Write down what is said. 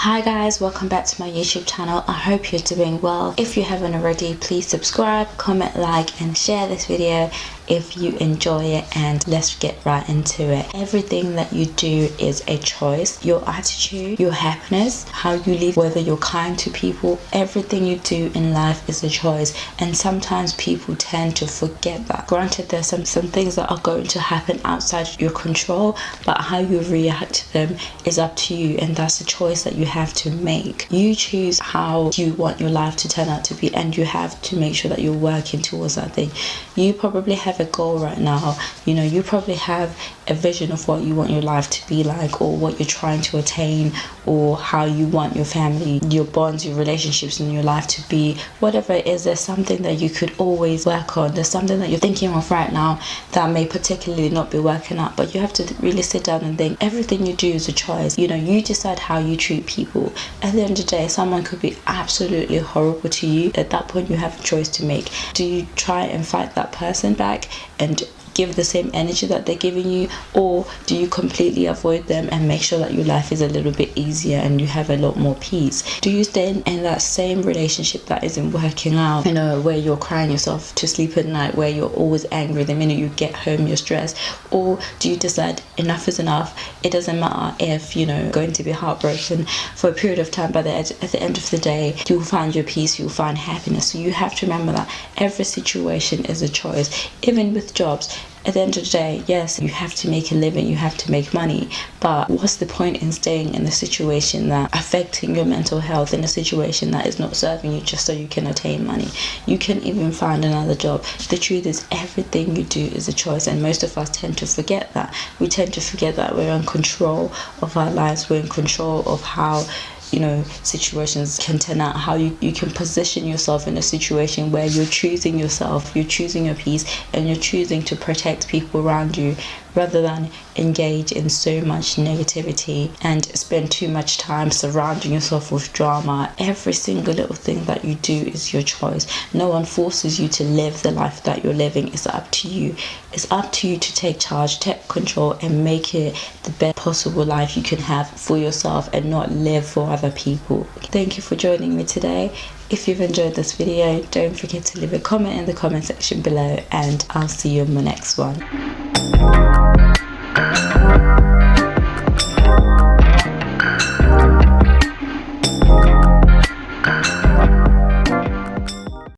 Hi guys, welcome back to my YouTube channel. I hope you're doing well. If you haven't already, please subscribe, comment, like and share this video if you enjoy it, and let's get right into it. Everything that you do is a choice. Your attitude, your happiness, how you live, whether you're kind to people, everything you do in life is a choice, and sometimes people tend to forget that. Granted, there's some things that are going to happen outside your control, but how you react to them is up to you, and that's a choice that you have to make. You choose how you want your life to turn out to be, and you have to make sure that you're working towards that thing. You probably have a goal right now. You probably have a vision of what you want your life to be like, or what you're trying to attain, or how you want your family, your bonds, your relationships in your life to be. Whatever it is, there's something that you could always work on. There's something that you're thinking of right now that may particularly not be working out, but you have to really sit down and think. Everything you do is a choice. You decide how you treat people. At the end of the day, someone could be absolutely horrible to you. At that point, you have a choice to make. Do you try and fight that person back and give the same energy that they're giving you, or do you completely avoid them and make sure that your life is a little bit easier and you have a lot more peace? Do you stay in that same relationship that isn't working out, where you're crying yourself to sleep at night, where you're always angry the minute you get home, you're stressed? Or do you decide enough is enough? It doesn't matter if going to be heartbroken for a period of time, but at the end of the day, you'll find your peace, you'll find happiness. So you have to remember that every situation is a choice. Even with jobs, at the end of the day, yes, you have to make a living, you have to make money, but what's the point in staying in a situation that affecting your mental health, in a situation that is not serving you just so you can attain money? You can even find another job. The truth is, everything you do is a choice, and most of us tend to forget that. We tend to forget that we're in control of our lives, we're in control of how situations can turn out, how you can position yourself in a situation where you're choosing yourself, you're choosing your peace, and you're choosing to protect people around you, rather than engage in so much negativity and spend too much time surrounding yourself with drama. Every single little thing that you do is your choice. No one forces you to live the life that you're living. It's up to you. It's up to you to take charge, take control, and make it the best possible life you can have for yourself, and not live for other people. Thank you for joining me today. If you've enjoyed this video, don't forget to leave a comment in the comment section below, and I'll see you in the next one.